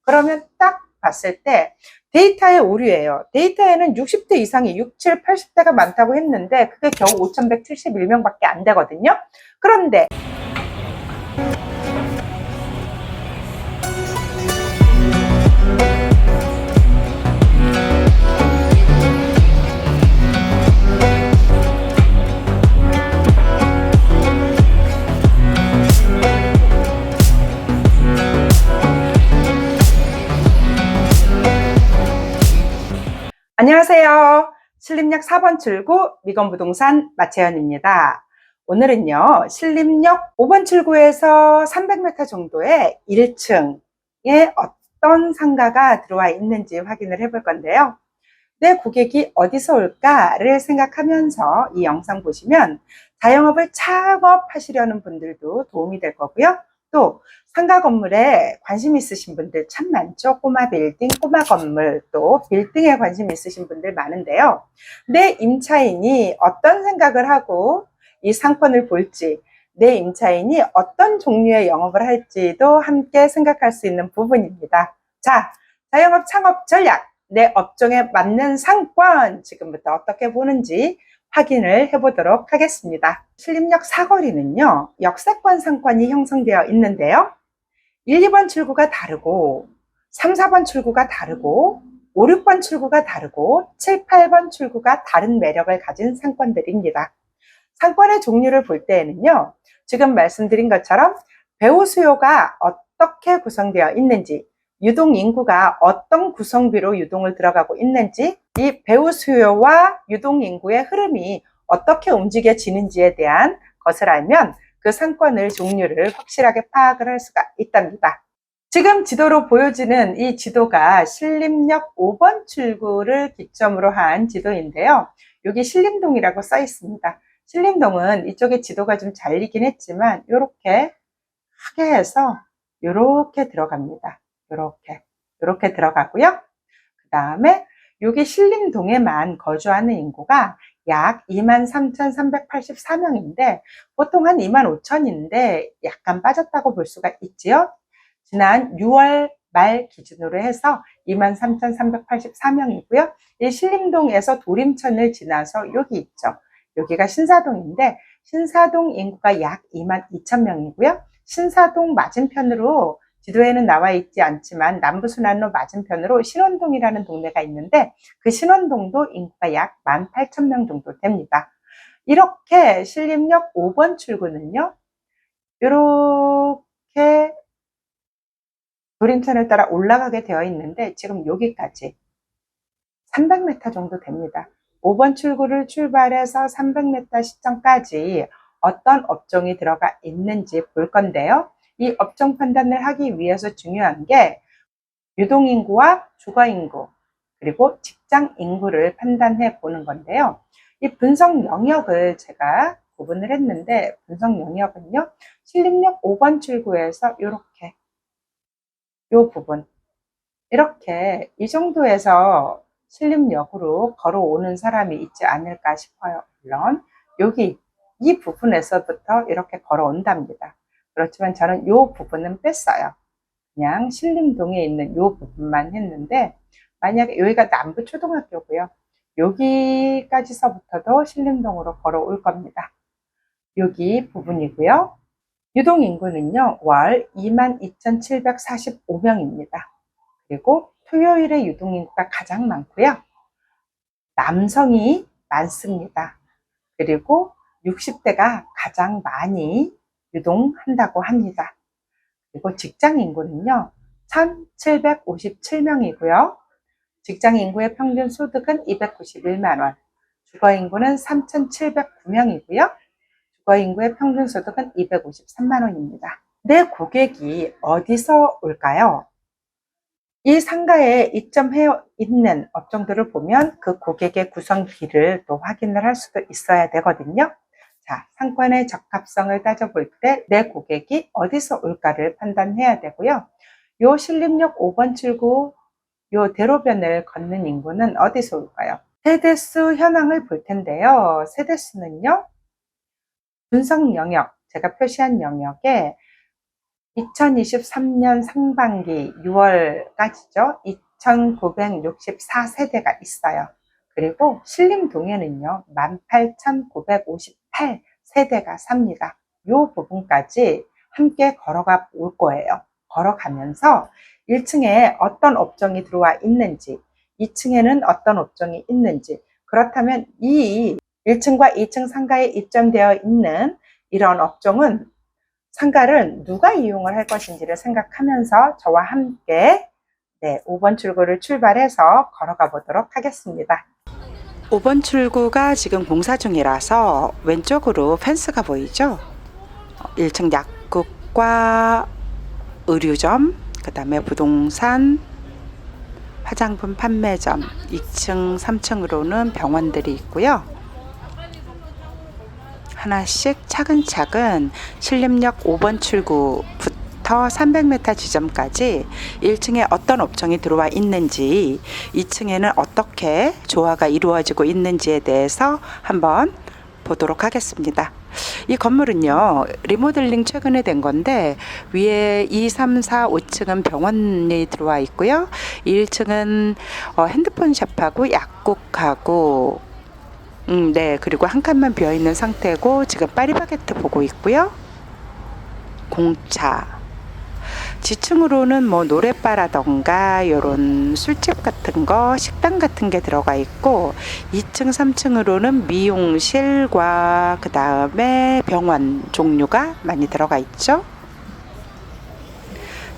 그러면 딱 봤을 때 데이터의 오류예요. 데이터에는 60대 이상이 67, 80대가 많다고 했는데 그게 겨우 5,171명밖에 안 되거든요. 그런데 안녕하세요. 신림역 4번 출구 미건부동산 마채연입니다. 오늘은요, 신림역 5번 출구에서 300m 정도의 1층에 어떤 상가가 들어와 있는지 확인을 해볼 건데요. 내 고객이 어디서 올까를 생각하면서 이 영상 보시면 자영업을 창업하시려는 분들도 도움이 될 거고요. 또 상가 건물에 관심 있으신 분들 참 많죠. 꼬마 빌딩, 꼬마 건물, 또 빌딩에 관심 있으신 분들 많은데요. 내 임차인이 어떤 생각을 하고 이 상권을 볼지, 내 임차인이 어떤 종류의 영업을 할지도 함께 생각할 수 있는 부분입니다. 자, 자영업 창업 전략, 내 업종에 맞는 상권 지금부터 어떻게 보는지 확인을 해보도록 하겠습니다. 신림역 사거리는요, 역세권 상권이 형성되어 있는데요. 1, 2번 출구가 다르고 3, 4번 출구가 다르고 5, 6번 출구가 다르고 7, 8번 출구가 다른 매력을 가진 상권들입니다. 상권의 종류를 볼 때에는요, 지금 말씀드린 것처럼 배우 수요가 어떻게 구성되어 있는지, 유동 인구가 어떤 구성비로 유동을 들어가고 있는지, 이 배우 수요와 유동 인구의 흐름이 어떻게 움직여지는지에 대한 것을 알면 그 상권의 종류를 확실하게 파악을 할 수가 있답니다. 지금 지도로 보여지는 이 지도가 신림역 5번 출구를 기점으로 한 지도인데요. 여기 신림동이라고 써 있습니다. 신림동은 이쪽에 지도가 좀 잘리긴 했지만 이렇게 크게 해서 이렇게 들어갑니다. 이렇게 들어가고요. 그 다음에 여기 신림동에만 거주하는 인구가 약 23,384명인데 보통 한 25,000인데 약간 빠졌다고 볼 수가 있지요. 지난 6월 말 기준으로 해서 23,384명이고요. 이 신림동에서 도림천을 지나서 여기 있죠. 여기가 신사동인데 신사동 인구가 약 22,000명이고요. 신사동 맞은편으로 지도에는 나와 있지 않지만 남부순환로 맞은편으로 신원동이라는 동네가 있는데 그 신원동도 인구가 약 18,000명 정도 됩니다. 이렇게 신림역 5번 출구는요, 이렇게 도림천을 따라 올라가게 되어 있는데 지금 여기까지 300m 정도 됩니다. 5번 출구를 출발해서 300m 시점까지 어떤 업종이 들어가 있는지 볼 건데요. 이 업종 판단을 하기 위해서 중요한 게 유동인구와 주거인구 그리고 직장인구를 판단해 보는 건데요. 이 분석 영역을 제가 구분을 했는데 분석 영역은요. 신림역 5번 출구에서 이렇게 이 부분 이렇게 이 정도에서 신림역으로 걸어오는 사람이 있지 않을까 싶어요. 물론 여기 이 부분에서부터 이렇게 걸어온답니다. 그렇지만 저는 이 부분은 뺐어요. 그냥 신림동에 있는 이 부분만 했는데 만약에 여기가 남부초등학교고요. 여기까지서부터도 신림동으로 걸어올 겁니다. 여기 부분이고요. 유동인구는요. 월 22,745명입니다. 그리고 토요일에 유동인구가 가장 많고요. 남성이 많습니다. 그리고 60대가 가장 많이 유동한다고 합니다. 그리고 직장인구는요. 1,757명이고요. 직장인구의 평균 소득은 291만원, 주거인구는 3,709명이고요. 주거인구의 평균 소득은 253만원입니다. 내 고객이 어디서 올까요? 이 상가에 입점해 있는 업종들을 보면 그 고객의 구성비를 또 확인을 할 수도 있어야 되거든요. 자, 상권의 적합성을 따져볼 때 내 고객이 어디서 올까를 판단해야 되고요. 요 신림역 5번 출구 요 대로변을 걷는 인구는 어디서 올까요? 세대수 현황을 볼 텐데요. 세대수는요. 분석 영역, 제가 표시한 영역에 2023년 상반기 6월까지죠. 2,964세대가 있어요. 그리고 신림동에는요, 18,958세대가 삽니다. 이 부분까지 함께 걸어가 볼 거예요. 걸어가면서 1층에 어떤 업종이 들어와 있는지, 2층에는 어떤 업종이 있는지, 그렇다면 이 1층과 2층 상가에 입점되어 있는 이런 업종은 상가를 누가 이용을 할 것인지를 생각하면서 저와 함께 5번 출구를 출발해서 걸어가 보도록 하겠습니다. 5번 출구가 지금 공사 중이라서 왼쪽으로 펜스가 보이죠? 1층 약국과 의류점, 그 다음에 부동산, 화장품 판매점, 2층, 3층으로는 병원들이 있고요. 하나씩 차근차근 신림역 5번 출구부터 300m 지점까지 1층에 어떤 업종이 들어와 있는지, 2층에는 어떻게 조화가 이루어지고 있는지에 대해서 한번 보도록 하겠습니다. 이 건물은요, 리모델링 최근에 된 건데 위에 2, 3, 4, 5층은 병원이 들어와 있고요. 1층은 핸드폰 샵하고 약국하고 네, 그리고 한 칸만 비어있는 상태고 지금 파리바게트 보고 있고요. 공차. 지층으로는 뭐 노래바라던가 요런 술집 같은 거, 식당 같은 게 들어가 있고 2층, 3층으로는 미용실과 그 다음에 병원 종류가 많이 들어가 있죠.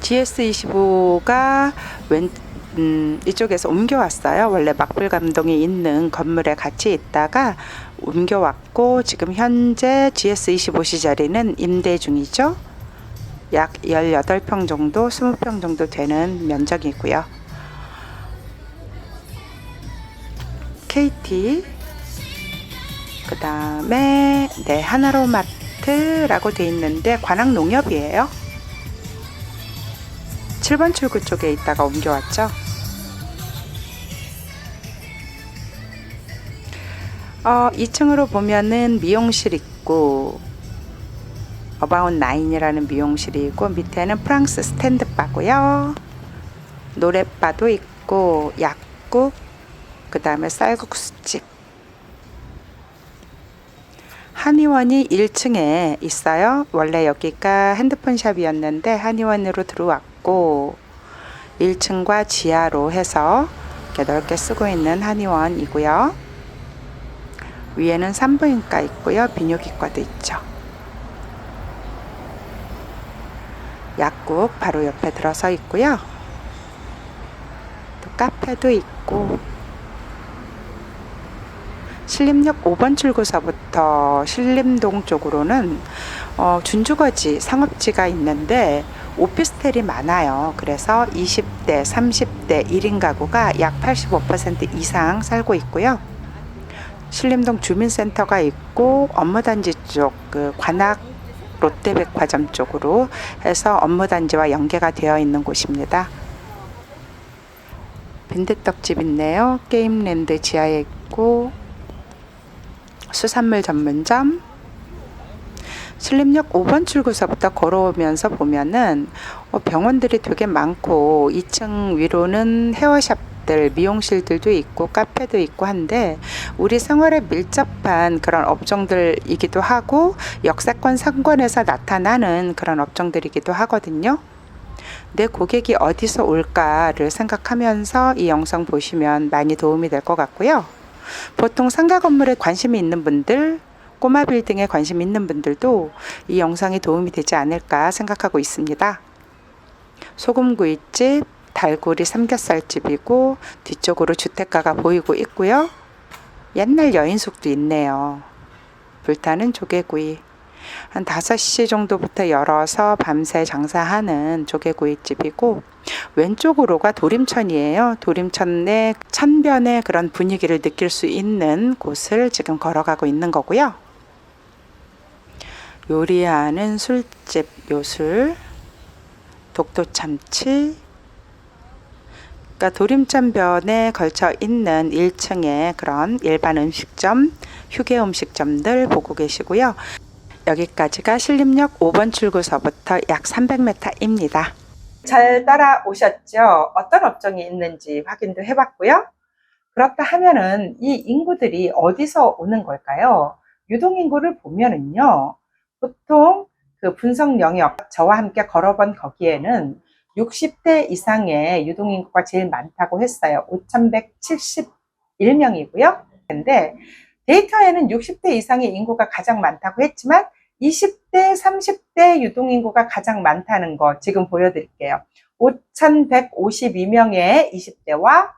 GS25가 이쪽에서 옮겨왔어요. 원래 막불 감동이 있는 건물에 같이 있다가 옮겨왔고 지금 현재 GS25 시절에는 임대 중이죠. 약 18평 정도, 20평 정도 되는 면적이고요. KT, 그 다음에 하나로마트라고 돼 있는데 관악농협이에요. 7번 출구 쪽에 있다가 옮겨왔죠. 2층으로 보면은 미용실 있고 어바웃 9이라는 미용실이 있고 밑에는 프랑스 스탠드바고요. 노랫바도 있고 약국, 그 다음에 쌀국수집. 한의원이 1층에 있어요. 원래 여기가 핸드폰 샵이었는데 한의원으로 들어왔고 1층과 지하로 해서 이렇게 넓게 쓰고 있는 한의원이고요. 위에는 산부인과 있고요. 비뇨기과도 있죠. 약국 바로 옆에 들어서 있고요. 또 카페도 있고 신림역 5번 출구서부터 신림동 쪽으로는 준주거지 상업지가 있는데 오피스텔이 많아요. 그래서 20대, 30대 1인 가구가 약 85% 이상 살고 있고요. 신림동 주민센터가 있고 업무단지 쪽 그 관악 롯데백화점 쪽으로 해서 업무단지와 연계가 되어 있는 곳입니다. 빈대떡집 있네요. 게임랜드 지하에 있고 수산물 전문점. 신림역 5번 출구서부터 걸어오면서 보면은 병원들이 되게 많고 2층 위로는 헤어샵들, 미용실들도 있고 카페도 있고 한데 우리 생활에 밀접한 그런 업종들이기도 하고 역세권 상권에서 나타나는 그런 업종들이기도 하거든요. 내 고객이 어디서 올까를 생각하면서 이 영상 보시면 많이 도움이 될 것 같고요. 보통 상가 건물에 관심이 있는 분들, 꼬마 빌딩에 관심 있는 분들도 이 영상이 도움이 되지 않을까 생각하고 있습니다. 소금구이집, 달구리 삼겹살집이고 뒤쪽으로 주택가가 보이고 있고요. 옛날 여인숙도 있네요. 불타는 조개구이. 한 5시 정도부터 열어서 밤새 장사하는 조개구이집이고 왼쪽으로가 도림천이에요. 도림천의 천변의 그런 분위기를 느낄 수 있는 곳을 지금 걸어가고 있는 거고요. 요리하는 술집 요술, 독도참치. 그러니까 도림천변에 걸쳐 있는 1층의 그런 일반 음식점, 휴게 음식점들 보고 계시고요. 여기까지가 신림역 5번 출구서부터 약 300m입니다. 잘 따라오셨죠? 어떤 업종이 있는지 확인도 해봤고요. 그렇다 하면은 이 인구들이 어디서 오는 걸까요? 유동인구를 보면은요, 보통 그 분석 영역, 저와 함께 걸어본 거기에는 60대 이상의 유동인구가 제일 많다고 했어요. 5,171명이고요. 근데 데이터에는 60대 이상의 인구가 가장 많다고 했지만 20대, 30대 유동인구가 가장 많다는 거 지금 보여드릴게요. 5,152명의 20대와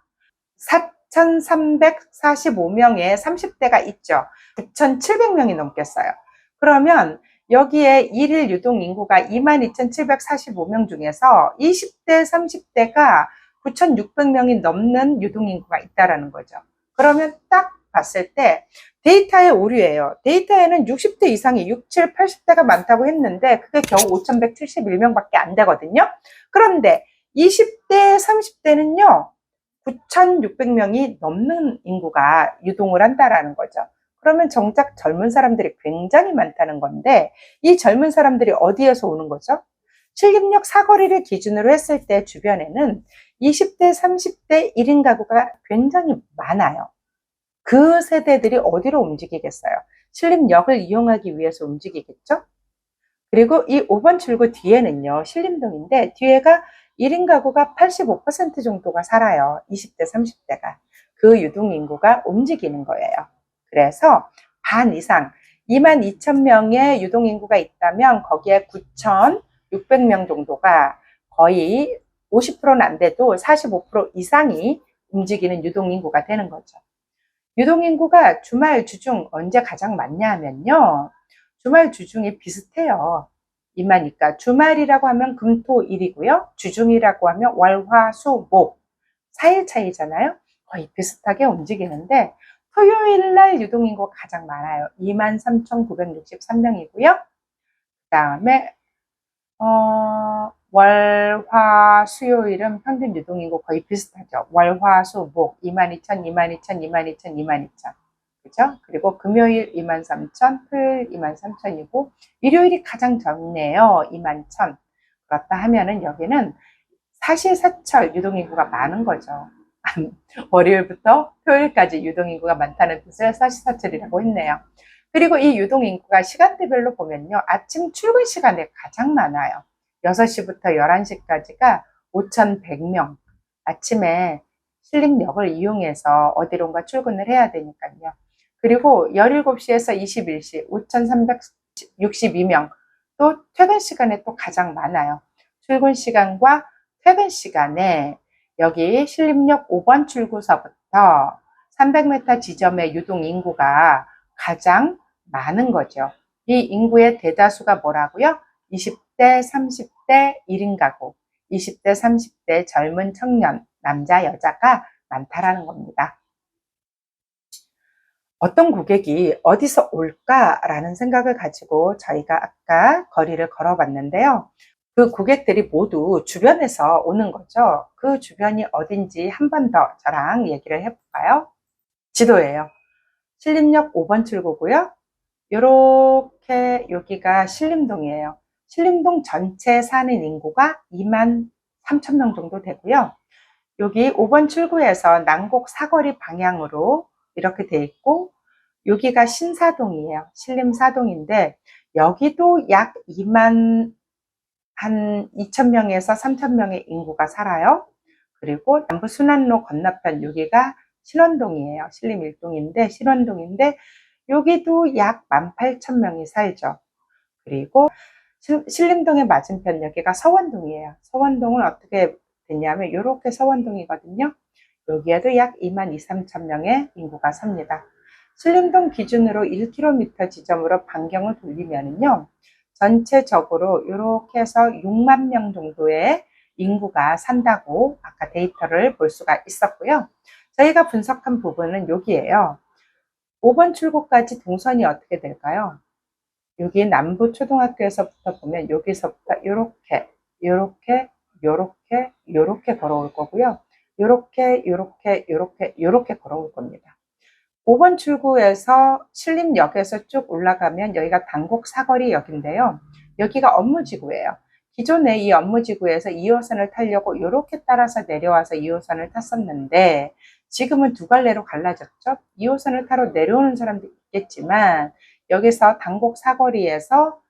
4,345명의 30대가 있죠. 9,700명이 넘겠어요. 그러면 여기에 일일 유동인구가 22,745명 중에서 20대, 30대가 9,600명이 넘는 유동인구가 있다는 거죠. 그러면 딱 봤을 때 데이터의 오류예요. 데이터에는 60대 이상이 67, 80대가 많다고 했는데 그게 겨우 5,171명밖에 안 되거든요. 그런데 20대, 30대는요. 9,600명이 넘는 인구가 유동을 한다라는 거죠. 그러면 정작 젊은 사람들이 굉장히 많다는 건데 이 젊은 사람들이 어디에서 오는 거죠? 신림역 사거리를 기준으로 했을 때 주변에는 20대, 30대 1인 가구가 굉장히 많아요. 그 세대들이 어디로 움직이겠어요? 신림역을 이용하기 위해서 움직이겠죠? 그리고 이 5번 출구 뒤에는요, 신림동인데 뒤에가 1인 가구가 85% 정도가 살아요. 20대, 30대가. 그 유동인구가 움직이는 거예요. 그래서 반 이상, 22,000명의 유동인구가 있다면 거기에 9,600명 정도가 거의 50%는 안 돼도 45% 이상이 움직이는 유동인구가 되는 거죠. 유동인구가 주말, 주중 언제 가장 많냐 하면요. 주말, 주중이 비슷해요. 이마니까 주말이라고 하면 금, 토, 일이고요. 주중이라고 하면 월, 화, 수, 목 4일 차이잖아요. 거의 비슷하게 움직이는데 토요일 날 유동인구가 가장 많아요. 23,963명이고요. 그 다음에 월, 화, 수요일은 평균 유동인구 거의 비슷하죠. 월, 화, 수, 목 22,000, 22,000, 22,000, 22,000. 그죠? 그리고 금요일 23,000, 토요일 23,000이고 일요일이 가장 적네요. 21,000. 그렇다 하면은 여기는 사시사철 유동인구가 많은 거죠. 월요일부터 토요일까지 유동인구가 많다는 뜻을 사시사철이라고 했네요. 그리고 이 유동인구가 시간대별로 보면요. 아침 출근 시간에 가장 많아요. 6시부터 11시까지가 5,100명. 아침에 신림역을 이용해서 어디론가 출근을 해야 되니까요. 그리고 17시에서 21시 5,362명. 또 퇴근 시간에 또 가장 많아요. 출근 시간과 퇴근 시간에 여기 신림역 5번 출구서부터 300m 지점의 유동인구가 가장 많은 거죠. 이 인구의 대다수가 뭐라고요? 20대, 30대 1인 가구, 20대, 30대 젊은 청년, 남자, 여자가 많다라는 겁니다. 어떤 고객이 어디서 올까라는 생각을 가지고 저희가 아까 거리를 걸어봤는데요. 그 고객들이 모두 주변에서 오는 거죠. 그 주변이 어딘지 한 번 더 저랑 얘기를 해볼까요? 지도예요. 신림역 5번 출구고요. 요렇게 여기가 신림동이에요. 신림동 전체 사는 인구가 23,000명 정도 되고요. 여기 5번 출구에서 난곡 사거리 방향으로 이렇게 돼 있고 여기가 신사동이에요. 신림사동인데 여기도 약 2만 한 2,000명에서 3,000명의 인구가 살아요. 그리고 남부 순환로 건너편 여기가 신원동이에요. 신림 1동인데 신원동인데 여기도 약 18,000명이 살죠. 그리고 신림동의 맞은편 여기가 서원동이에요. 서원동은 어떻게 됐냐면 이렇게 서원동이거든요. 여기에도 약 2만 2, 3천 명의 인구가 삽니다. 신림동 기준으로 1km 지점으로 반경을 돌리면은요. 전체적으로 이렇게 해서 6만 명 정도의 인구가 산다고 아까 데이터를 볼 수가 있었고요. 저희가 분석한 부분은 여기에요. 5번 출구까지 동선이 어떻게 될까요? 여기 남부초등학교에서부터 보면 여기서부터 이렇게 요렇게 요렇게 요렇게 걸어올 거고요. 요렇게 요렇게 요렇게 요렇게 걸어올 겁니다. 5번 출구에서 신림역에서 쭉 올라가면 여기가 당곡 사거리역인데요. 여기가 업무지구예요. 기존에 이 업무지구에서 2호선을 타려고 이렇게 따라서 내려와서 2호선을 탔었는데 지금은 두 갈래로 갈라졌죠. 2호선을 타러 내려오는 사람도 있겠지만 여기서 당곡 사거리에서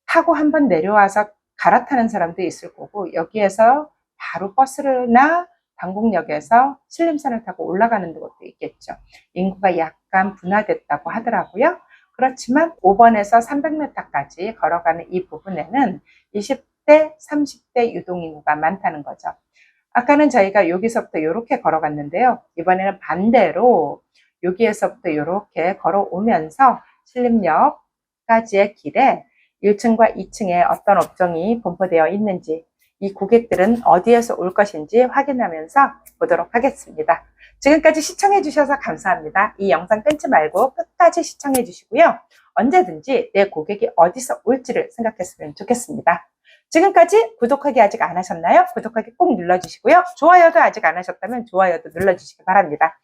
타고 한번 내려와서 갈아타는 사람도 있을 거고 여기에서 바로 버스나 당곡역에서 신림선을 타고 올라가는 것도 있겠죠. 인구가 약간 분화됐다고 하더라고요. 그렇지만 5번에서 300m까지 걸어가는 이 부분에는 20대, 30대 유동인구가 많다는 거죠. 아까는 저희가 여기서부터 이렇게 걸어갔는데요. 이번에는 반대로 여기에서부터 이렇게 걸어오면서 신림역까지의 길에 1층과 2층에 어떤 업종이 분포되어 있는지 이 고객들은 어디에서 올 것인지 확인하면서 보도록 하겠습니다. 지금까지 시청해 주셔서 감사합니다. 이 영상 끊지 말고 끝까지 시청해 주시고요. 언제든지 내 고객이 어디서 올지를 생각했으면 좋겠습니다. 지금까지 구독하기 아직 안 하셨나요? 구독하기 꼭 눌러주시고요. 좋아요도 아직 안 하셨다면 좋아요도 눌러주시기 바랍니다.